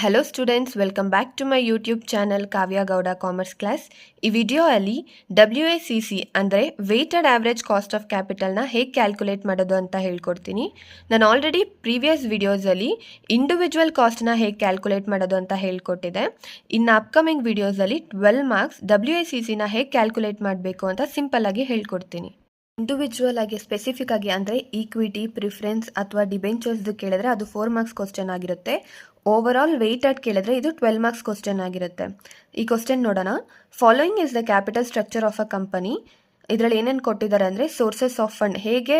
Hello students, welcome back to my YouTube channel Kavya Gowda commerce class. ಈ ವಿಡಿಯೋಯಲ್ಲಿ WACC ಅಂದರೆ weighted average cost of ಕ್ಯಾಪಿಟಲ್ನ ಹೇಗೆ ಕ್ಯಾಲ್ಕುಲೇಟ್ ಮಾಡೋದು ಅಂತ ಹೇಳ್ಕೊಡ್ತೀನಿ. ನಾನು ಆಲ್ರೆಡಿ ಪ್ರೀವಿಯಸ್ ವಿಡಿಯೋಸಲ್ಲಿ ಇಂಡಿವಿಜುವಲ್ ಕಾಸ್ಟ್ನ ಹೇಗೆ ಕ್ಯಾಲ್ಕುಲೇಟ್ ಮಾಡೋದು ಅಂತ ಹೇಳ್ಕೊಟ್ಟಿದ್ದೆ. ಇನ್ನು ಅಪ್ಕಮಿಂಗ್ ವಿಡಿಯೋಸಲ್ಲಿ 12 ಮಾರ್ಕ್ಸ್ WACCನ ಹೇಗೆ ಕ್ಯಾಲ್ಕುಲೇಟ್ ಮಾಡಬೇಕು ಅಂತ ಸಿಂಪಲ್ಲಾಗಿ ಹೇಳ್ಕೊಡ್ತೀನಿ. ಇಂಡಿವಿಜುವಲ್ ಆಗಿ ಸ್ಪೆಸಿಫಿಕ್ ಆಗಿ ಅಂದರೆ ಈಕ್ವಿಟಿ, ಪ್ರಿಫರೆನ್ಸ್ ಅಥವಾ ಡಿಬೆಂಚರ್ಸ್ದು ಕೇಳಿದ್ರೆ ಅದು 4 ಮಾರ್ಕ್ಸ್ ಕ್ವಶನ್ ಆಗಿರುತ್ತೆ. ಓವರ್ ಆಲ್ ವೆಯ್ಟೆಡ್ ಕೇಳಿದ್ರೆ ಇದು 12 ಮಾರ್ಕ್ಸ್ ಕ್ವಶನ್ ಆಗಿರುತ್ತೆ. ಈ ಕ್ವಶನ್ ನೋಡೋಣ. Following is the capital structure of a company. ಇದರಲ್ಲಿ ಏನೇನು ಕೊಟ್ಟಿದ್ದಾರೆ ಅಂದರೆ ಸೋರ್ಸಸ್ ಆಫ್ ಫಂಡ್, ಹೇಗೆ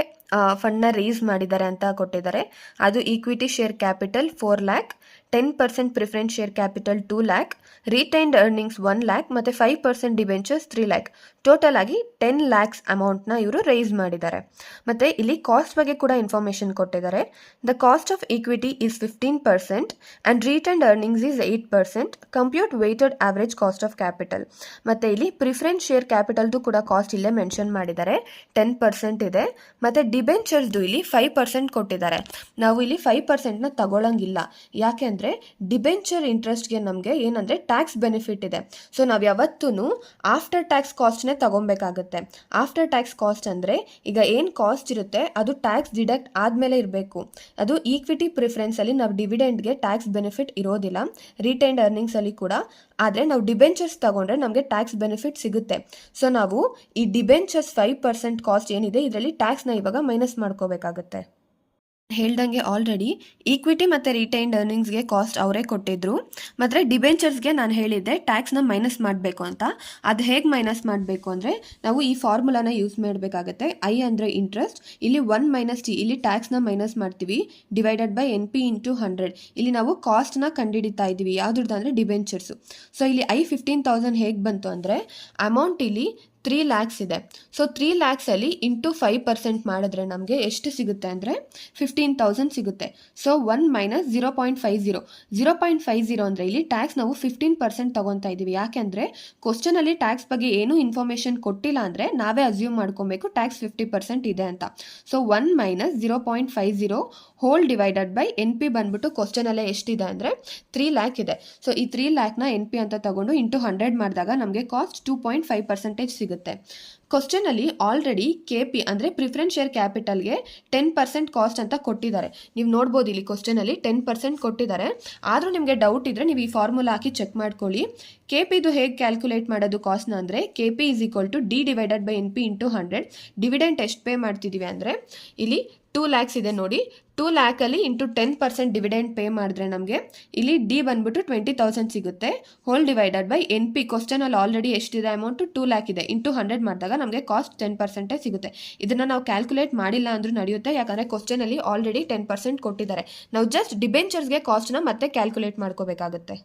ಫಂಡ್ನ ರೇಸ್ ಮಾಡಿದ್ದಾರೆ ಅಂತ ಕೊಟ್ಟಿದ್ದಾರೆ. ಅದು equity share capital 4 lac, 10% preference share capital 2 lac, retained earnings 1 lac ಮತ್ತು 5% ಡಿಬೆಂಚರ್ಸ್ 3 ಲ್ಯಾಕ್. ಟೋಟಲ್ ಆಗಿ 10 ಲ್ಯಾಕ್ಸ್ ಅಮೌಂಟ್ನ ಇವರು ರೈಸ್ ಮಾಡಿದ್ದಾರೆ. ಮತ್ತು ಇಲ್ಲಿ ಕಾಸ್ಟ್ ಬಗ್ಗೆ ಕೂಡ ಇನ್ಫಾರ್ಮೇಷನ್ ಕೊಟ್ಟಿದ್ದಾರೆ. The cost of equity is 15% and retained earnings is 8%. Compute weighted average cost of capital. ಮತ್ತು ಇಲ್ಲಿ ಪ್ರಿಫರೆನ್ಸ್ ಶೇರ್ ಕ್ಯಾಪಿಟಲ್ದು ಕೂಡ ಕಾಸ್ಟ್ ಇಲ್ಲೇ ಮೆನ್ಷನ್ ಮಾಡಿದ್ದಾರೆ, 10% ಇದೆ. ಮತ್ತು ಡಿಬೆಂಚರ್ಸ್ದು ಇಲ್ಲಿ 5% ಕೊಟ್ಟಿದ್ದಾರೆ. ನಾವು ಇಲ್ಲಿ 5%ನ ತಗೊಳ್ಳಂಗಿಲ್ಲ. ಯಾಕೆ ಅಂದರೆ ಡಿಬೆಂಚರ್ ಇಂಟ್ರೆಸ್ಟ್ಗೆ ನಮಗೆ ಏನಂದರೆ ಟ್ಯಾಕ್ಸ್ ಬೆನಿಫಿಟ್ ಇದೆ. ಸೊ ನಾವು ಯಾವತ್ತೂ ಆಫ್ಟರ್ ಟ್ಯಾಕ್ಸ್ ಕಾಸ್ಟ್ನೇ ತಗೊಬೇಕಾಗುತ್ತೆ. ಆಫ್ಟರ್ ಟ್ಯಾಕ್ಸ್ ಕಾಸ್ಟ್ ಅಂದರೆ ಈಗ ಏನು ಕಾಸ್ಟ್ ಇರುತ್ತೆ ಅದು ಟ್ಯಾಕ್ಸ್ ಡಿಡಕ್ಟ್ ಆದಮೇಲೆ ಇರಬೇಕು. ಅದು ಈಕ್ವಿಟಿ ಪ್ರಿಫರೆನ್ಸಲ್ಲಿ ನಾವು ಡಿವಿಡೆಂಡ್ಗೆ ಟ್ಯಾಕ್ಸ್ ಬೆನಿಫಿಟ್ ಇರೋದಿಲ್ಲ, ರಿಟೈನ್ಡ್ ಅರ್ನಿಂಗ್ಸಲ್ಲಿ ಕೂಡ. ಆದರೆ ನಾವು ಡಿಬೆಂಚರ್ಸ್ ತಗೊಂಡ್ರೆ ನಮಗೆ ಟ್ಯಾಕ್ಸ್ ಬೆನಿಫಿಟ್ ಸಿಗುತ್ತೆ. ಸೊ ನಾವು ಈ ಡಿಬೆಂಚರ್ಸ್ 5% ಕಾಸ್ಟ್ ಏನಿದೆ ಇದರಲ್ಲಿ ಟ್ಯಾಕ್ಸ್ನ ಇವಾಗ ಮೈನಸ್ ಮಾಡ್ಕೋಬೇಕಾಗುತ್ತೆ. ಹೇಳ್ದಂಗೆ ಆಲ್ರೆಡಿ ಈಕ್ವಿಟಿ ಮತ್ತು ರಿಟೈನ್ಡ್ ಅರ್ನಿಂಗ್ಸ್ಗೆ ಕಾಸ್ಟ್ ಅವರೇ ಕೊಟ್ಟಿದ್ರು. ಮತ್ತು ಡಿಬೆಂಚರ್ಸ್ಗೆ ನಾನು ಹೇಳಿದ್ದೆ ಟ್ಯಾಕ್ಸ್ನ ಮೈನಸ್ ಮಾಡಬೇಕು ಅಂತ. ಅದು ಹೇಗೆ ಮೈನಸ್ ಮಾಡಬೇಕು ಅಂದರೆ ನಾವು ಈ ಫಾರ್ಮುಲಾನ ಯೂಸ್ ಮಾಡಬೇಕಾಗತ್ತೆ. ಐ ಅಂದರೆ ಇಂಟ್ರೆಸ್ಟ್, ಇಲ್ಲಿ 1 - T, ಇಲ್ಲಿ ಟ್ಯಾಕ್ಸ್ನ ಮೈನಸ್ ಮಾಡ್ತೀವಿ, ಡಿವೈಡೆಡ್ ಬೈ NP × 100. ಇಲ್ಲಿ ನಾವು ಕಾಸ್ಟ್ನ ಕಂಡುಹಿಡಿತಾ ಇದ್ದೀವಿ, ಯಾವುದ್ರದ್ದು ಅಂದರೆ ಡಿಬೆಂಚರ್ಸು. ಸೊ ಇಲ್ಲಿ 15,000 ಹೇಗೆ ಬಂತು ಅಂದರೆ ಅಮೌಂಟ್ ಇಲ್ಲಿ 3 ಲ್ಯಾಕ್ಸ್ ಇದೆ. ಸೊ 3 ಲ್ಯಾಕ್ಸಲ್ಲಿ ಇಂಟು 5% ಮಾಡಿದ್ರೆ ನಮಗೆ ಎಷ್ಟು ಸಿಗುತ್ತೆ ಅಂದರೆ 15,000 ಸಿಗುತ್ತೆ. ಸೊ 1 - 0.50. 0.50 ಅಂದರೆ ಇಲ್ಲಿ ಟ್ಯಾಕ್ಸ್ ನಾವು 15% ತಗೊತಾ ಇದ್ದೀವಿ. ಯಾಕೆಂದರೆ ಕ್ವಶನಲ್ಲಿ ಟ್ಯಾಕ್ಸ್ ಬಗ್ಗೆ ಏನೂ ಇನ್ಫಾರ್ಮೇಷನ್ ಕೊಟ್ಟಿಲ್ಲ ಅಂದರೆ ನಾವೇ ಅಸ್ಯೂಮ್ ಮಾಡ್ಕೊಬೇಕು ಟ್ಯಾಕ್ಸ್ 50% ಇದೆ ಅಂತ. So 1 - 0.50 hole divided by NP ಬಂದ್ಬಿಟ್ಟು ಕ್ವಶನಲ್ಲೇ ಎಷ್ಟಿದೆ ಅಂದರೆ 3 ಲ್ಯಾಕ್ ಇದೆ. ಸೊ ಈ 3 ಲ್ಯಾಕ್ನ NP ಅಂತ ತಗೊಂಡು ಇಂಟು 100 ಮಾಡಿದಾಗ ನಮಗೆ ಕಾಸ್ಟ್ 2.5% ಸಿಗುತ್ತೆ. ಕ್ವಶನಲ್ಲಿ ಆಲ್ರೆಡಿ KP ಅಂದರೆ ಪ್ರಿಫರೆನ್ಸ್ ಶೇರ್ ಕ್ಯಾಪಿಟಲ್ಗೆ 10% ಕಾಸ್ಟ್ ಅಂತ ಕೊಟ್ಟಿದ್ದಾರೆ. ನೀವು ನೋಡ್ಬೋದು ಇಲ್ಲಿ ಕ್ವಶನಲ್ಲಿ 10% ಕೊಟ್ಟಿದ್ದಾರೆ. ಆದರೂ ನಿಮಗೆ ಡೌಟ್ ಇದ್ದರೆ ನೀವು ಈ ಫಾರ್ಮುಲಾ ಹಾಕಿ ಚೆಕ್ ಮಾಡ್ಕೊಳ್ಳಿ. KPದು ಹೇಗೆ ಕ್ಯಾಲ್ಕುಲೇಟ್ ಮಾಡೋದು ಕಾಸ್ಟ್ನ ಅಂದರೆ KP = D divided by NP × 100. Dividend ಎಷ್ಟು ಪೇ ಮಾಡ್ತಿದ್ದೀವಿ ಅಂದರೆ ಇಲ್ಲಿ 2 ಲ್ಯಾಕ್ಸ್ ಇದೆ ನೋಡಿ. 2 ಲ್ಯಾಕಲ್ಲಿ ಇಂಟು 10% ಡಿವಿಡೆಂಟ್ ಪೇ ಮಾಡಿದ್ರೆ ನಮಗೆ ಇಲ್ಲಿ D ಬಂದ್ಬಿಟ್ಟು 20,000 ಸಿಗುತ್ತೆ. ಹೋಲ್ ಡಿವೈಡೆಡ್ ಬೈ NP ಕ್ವಶನಲ್ಲಿ ಆಲ್ರೆಡಿ ಎಷ್ಟಿದೆ ಅಮೌಂಟು 2 ಲ್ಯಾಕ್ ಇದೆ. ಇಂಟು 100 ಮಾಡಿದಾಗ ನಮಗೆ ಕಾಸ್ಟ್ 10% ಸಿಗುತ್ತೆ. ಇದನ್ನು ನಾವು ಕ್ಯಾಲ್ಕುಲೇಟ್ ಮಾಡಿಲ್ಲ ಅಂದರೂ ನಡೆಯುತ್ತೆ, ಯಾಕಂದರೆ ಕ್ವಶನಲ್ಲಿ ಆಲ್ರೆಡಿ 10% ಕೊಟ್ಟಿದ್ದಾರೆ. ನಾವು ಜಸ್ಟ್ ಡಿಬೆಂಚರ್ಸ್ಗೆ ಕಾಸ್ಟ್ನ ಮತ್ತೆ ಕ್ಯಾಲ್ಕುಲೇಟ್ ಮಾಡ್ಕೋಬೇಕಾಗುತ್ತೆ.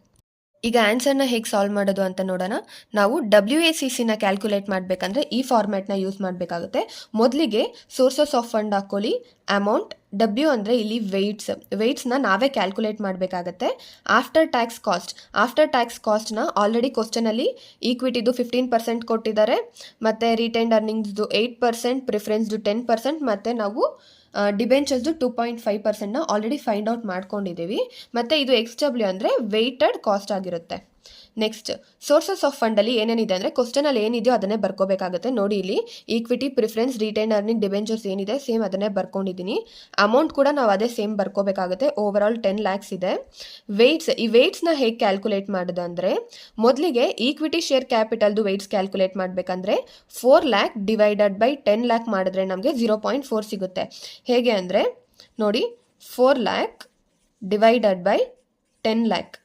ಈಗ ಆನ್ಸರ್ನ ಹೇಗೆ ಸಾಲ್ವ್ ಮಾಡೋದು ಅಂತ ನೋಡೋಣ. ನಾವು WACCನ ಕ್ಯಾಲ್ಕುಲೇಟ್ ಮಾಡಬೇಕಂದ್ರೆ ಈ ಫಾರ್ಮ್ಯಾಟ್ನ ಯೂಸ್ ಮಾಡಬೇಕಾಗುತ್ತೆ. ಮೊದಲಿಗೆ ಸೋರ್ಸಸ್ ಆಫ್ ಫಂಡ್ ಹಾಕ್ಕೊಳ್ಳಿ, ಅಮೌಂಟ್, W ಅಂದರೆ ಇಲ್ಲಿ ವೆಯ್ಟ್ಸ್ನ ನಾವೇ ಕ್ಯಾಲ್ಕುಲೇಟ್ ಮಾಡಬೇಕಾಗತ್ತೆ. ಆಫ್ಟರ್ ಟ್ಯಾಕ್ಸ್ ಕಾಸ್ಟ್ನ ಆಲ್ರೆಡಿ ಕ್ವಶನಲ್ಲಿ ಈಕ್ವಿಟಿದು 15% ಕೊಟ್ಟಿದ್ದಾರೆ, ಮತ್ತು ರಿಟೈನ್ಡ್ ಅರ್ನಿಂಗ್ಸ್ದು 8%, ಪ್ರಿಫರೆನ್ಸ್ದು 10%, ಮತ್ತು ನಾವು ಡಿಬೆಂಚರ್ಸ್ದು 2.5%ನ ಆಲ್ರೆಡಿ ಫೈಂಡ್ ಔಟ್ ಮಾಡ್ಕೊಂಡಿದ್ದೀವಿ. ಮತ್ತು ಇದು XW ಅಂದರೆ ವೆಯ್ಟೆಡ್ ಕಾಸ್ಟ್ ಆಗಿರುತ್ತೆ. ನೆಕ್ಸ್ಟ್ ಸೋರ್ಸಸ್ ಆಫ್ ಫಂಡಲ್ಲಿ ಏನೇನಿದೆ ಅಂದರೆ ಕ್ವಶನಲ್ಲಿ ಏನಿದೆಯೋ ಅದನ್ನೇ ಬರ್ಕೋಬೇಕಾಗುತ್ತೆ. ನೋಡಿ ಇಲ್ಲಿ equity, preference, retained earning, debentures ಏನಿದೆ ಸೇಮ್ ಅದನ್ನೇ ಬರ್ಕೊಂಡಿದ್ದೀನಿ. ಅಮೌಂಟ್ ಕೂಡ ನಾವು ಅದೇ ಸೇಮ್ ಬರ್ಕೋಬೇಕಾಗುತ್ತೆ. ಓವರ್ ಆಲ್ 10 ಲ್ಯಾಕ್ಸ್ ಇದೆ. ಈ ವೆಯ್ಟ್ಸ್ನ ಹೇಗೆ ಕ್ಯಾಲ್ಕುಲೇಟ್ ಮಾಡೋದು ಅಂದರೆ ಮೊದಲಿಗೆ ಈಕ್ವಿಟಿ ಶೇರ್ ಕ್ಯಾಪಿಟಲ್ದು ವೆಯ್ಟ್ಸ್ ಕ್ಯಾಲ್ಕುಲೇಟ್ ಮಾಡಬೇಕಂದ್ರೆ 4 ಲ್ಯಾಕ್ ಡಿವೈಡೆಡ್ ಬೈ 10 ಲ್ಯಾಕ್ ಮಾಡಿದ್ರೆ ನಮಗೆ 0.4 ಸಿಗುತ್ತೆ. ಹೇಗೆ ಅಂದರೆ ನೋಡಿ, 4 ಲ್ಯಾಕ್ ಡಿವೈಡೆಡ್ ಬೈ 10 ಲ್ಯಾಕ್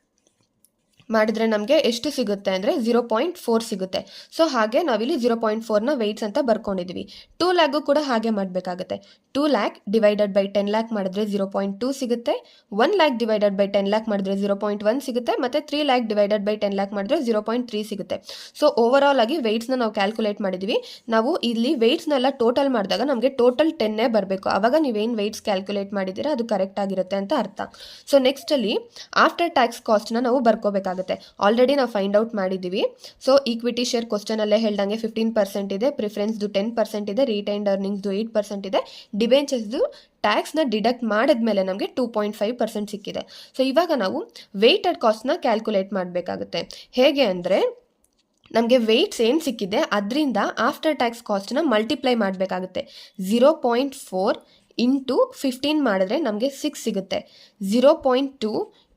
ಮಾಡಿದ್ರೆ ನಮಗೆ ಎಷ್ಟು ಸಿಗುತ್ತೆ ಅಂದರೆ 0.4 ಸಿಗುತ್ತೆ. ಸೊ ಹಾಗೆ ನಾವಿಲ್ಲಿ 0.4ನ ವೆಯ್ಟ್ಸ್ ಅಂತ ಬರ್ಕೊಂಡಿದ್ದೀವಿ. 2 ಲ್ಯಾಕ್ಗೂ ಕೂಡ ಹಾಗೆ ಮಾಡಬೇಕಾಗುತ್ತೆ. 2 ಲ್ಯಾಕ್ ಡಿವೈಡೆಡ್ ಬೈ 10 ಲ್ಯಾಕ್ ಮಾಡಿದ್ರೆ 0.2 ಸಿಗುತ್ತೆ. 1 ಲ್ಯಾಕ್ ಡಿವೈಡೆಡ್ ಬೈ 10 ಲ್ಯಾಕ್ ಮಾಡಿದ್ರೆ 0.1 ಸಿಗುತ್ತೆ. ಮತ್ತು 3 ಲ್ಯಾಕ್ ಡಿವೈಡೆಡ್ ಬೈ 10 ಲ್ಯಾಕ್ ಮಾಡಿದ್ರೆ 0.3 ಸಿಗುತ್ತೆ. ಸೊ ಓವರ್ ಆಲ್ ಆಗಿ ವೆಯ್ಟ್ಸ್ನ ನಾವು ಕ್ಯಾಲ್ಕುಲೇಟ್ ಮಾಡಿದ್ದೀವಿ. ನಾವು ಇಲ್ಲಿ ವೆಯ್ಟ್ಸ್ನೆಲ್ಲ ಟೋಟಲ್ ಮಾಡಿದಾಗ ನಮಗೆ ಟೋಟಲ್ 10 ಬರಬೇಕು. ಆವಾಗ ನೀವೇನು ವೆಯ್ಟ್ಸ್ ಕ್ಯಾಲ್ಕುಲೇಟ್ ಮಾಡಿದ್ದೀರಾ ಅದು ಕರೆಕ್ಟ್ ಆಗಿರುತ್ತೆ ಅಂತ ಅರ್ಥ. ಸೊ ನೆಕ್ಸ್ಟಲ್ಲಿ ಆಫ್ಟರ್ ಟ್ಯಾಕ್ಸ್ ಕಾಸ್ಟ್ನ ನಾವು ಬರ್ಕೋಬೇಕಾಗುತ್ತೆ. ಆಲ್ರೆಡಿ ನಾವು ಫೈಂಡ್ ಔಟ್ ಮಾಡಿದ್ದೀವಿ. ಸೊ ಈಕ್ವಿಟಿ ಶೇರ್ ಕ್ವಶನಲ್ಲೇ ಹೇಳ್ದಂಗೆ 15% ಇದೆ, ಪ್ರಿಫರೆನ್ಸ್ದು 10% ಇದೆ, ರಿಟೈನ್ಡ್ ಅರ್ನಿಂಗ್ಸ್ದು 8% ಇದೆ, ಡಿಬೆಂಚರ್ಸ್ದು ಟ್ಯಾಕ್ಸ್ನ ಡಿಡಕ್ಟ್ ಮಾಡಿದ್ಮೇಲೆ ನಮಗೆ 2.5% ಸಿಕ್ಕಿದೆ. ಸೊ ಇವಾಗ ನಾವು ವೆಯ್ಟೆಡ್ ಕಾಸ್ಟ್ನ ಕ್ಯಾಲ್ಕುಲೇಟ್ ಮಾಡಬೇಕಾಗುತ್ತೆ. ಹೇಗೆ ಅಂದರೆ ನಮಗೆ ವೆಯ್ಟ್ಸ್ ಏನು ಸಿಕ್ಕಿದೆ ಅದರಿಂದ ಆಫ್ಟರ್ ಟ್ಯಾಕ್ಸ್ ಕಾಸ್ಟನ್ನ ಮಲ್ಟಿಪ್ಲೈ ಮಾಡಬೇಕಾಗುತ್ತೆ. 0.4 ಇಂಟು 15 ಮಾಡಿದ್ರೆ ನಮಗೆ 6 ಸಿಗುತ್ತೆ. 0.2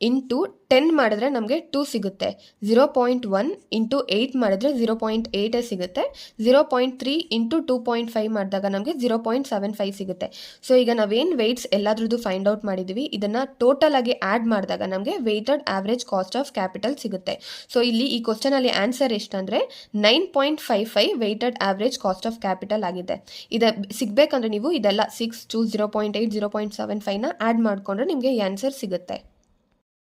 ಇಂಟು 10 ಮಾಡಿದ್ರೆ ನಮಗೆ 2 ಸಿಗುತ್ತೆ. 0.1 ಇಂಟು 8 ಮಾಡಿದ್ರೆ 0.8 ಸಿಗುತ್ತೆ. 0.3 ಇಂಟು 2.5 ಮಾಡಿದಾಗ ನಮಗೆ 0.75 ಸಿಗುತ್ತೆ. ಸೊ ಈಗ ನಾವೇನು ವೆಯ್ಟ್ಸ್ ಎಲ್ಲದ್ರದ್ದು ಫೈಂಡ್ ಔಟ್ ಮಾಡಿದ್ದೀವಿ ಇದನ್ನು ಟೋಟಲ್ ಆಗಿ ಆ್ಯಡ್ ಮಾಡಿದಾಗ ನಮಗೆ weighted average cost of capital ಸಿಗುತ್ತೆ. ಸೊ ಇಲ್ಲಿ ಈ ಕ್ವಶನಲ್ಲಿ ಆನ್ಸರ್ ಎಷ್ಟಂದರೆ 9.55 weighted average cost of capital ಆಗಿದೆ. ಇದು ಸಿಗಬೇಕಂದ್ರೆ ನೀವು ಇದೆಲ್ಲ 6 to 0.8 0.75ನ ಆ್ಯಡ್ ಮಾಡಿಕೊಂಡ್ರೆ ನಿಮಗೆ ಈ ಆನ್ಸರ್ ಸಿಗುತ್ತೆ.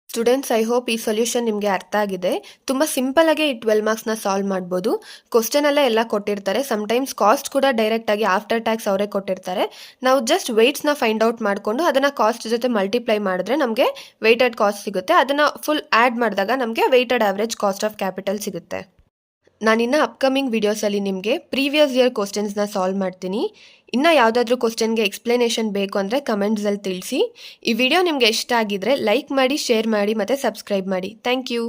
ಸ್ಟೂಡೆಂಟ್ಸ್, ಐ ಹೋಪ್ ಈ ಸೊಲ್ಯೂಷನ್ ನಿಮಗೆ ಅರ್ಥ ಆಗಿದೆ. ತುಂಬ ಸಿಂಪಲಾಗಿ ಈ 12 ಮಾರ್ಕ್ಸ್ನ ಸಾಲ್ವ್ ಮಾಡ್ಬೋದು. ಕ್ವಶನಲ್ಲೇ ಎಲ್ಲ ಕೊಟ್ಟಿರ್ತಾರೆ. ಸಮ್ಟೈಮ್ಸ್ ಕಾಸ್ಟ್ ಕೂಡ ಡೈರೆಕ್ಟಾಗಿ ಆಫ್ಟರ್ ಟ್ಯಾಕ್ಸ್ ಅವರೇ ಕೊಟ್ಟಿರ್ತಾರೆ. ನಾವು ಜಸ್ಟ್ ವೆಯ್ಟ್ಸ್ನ ಫೈಂಡ್ ಔಟ್ ಮಾಡಿಕೊಂಡು ಅದನ್ನು ಕಾಸ್ಟ್ ಜೊತೆ ಮಲ್ಟಿಪ್ಲೈ ಮಾಡಿದ್ರೆ ನಮಗೆ ವೆಯ್ಟೆಡ್ ಕಾಸ್ಟ್ ಸಿಗುತ್ತೆ. ಅದನ್ನು ಫುಲ್ ಆ್ಯಡ್ ಮಾಡಿದಾಗ ನಮಗೆ weighted average cost of capital ಸಿಗುತ್ತೆ. ನಾನಿನ್ನು ಅಪ್ಕಮಿಂಗ್ ವಿಡಿಯೋಸಲ್ಲಿ ನಿಮಗೆ ಪ್ರೀವಿಯಸ್ ಇಯರ್ ಕ್ವಶನ್ಸ್ನ ಸಾಲ್ವ್ ಮಾಡ್ತೀನಿ. ಇನ್ನು ಯಾವುದಾದ್ರೂ ಕ್ವಶನ್ಗೆ ಎಕ್ಸ್ಪ್ಲನೇಷನ್ ಬೇಕು ಅಂದರೆ ಕಮೆಂಟ್ಸಲ್ಲಿ ತಿಳಿಸಿ. ಈ ವಿಡಿಯೋ ನಿಮಗೆ ಇಷ್ಟ ಆಗಿದ್ರೆ ಲೈಕ್ ಮಾಡಿ, ಶೇರ್ ಮಾಡಿ ಮತ್ತು ಸಬ್ಸ್ಕ್ರೈಬ್ ಮಾಡಿ. Thank you.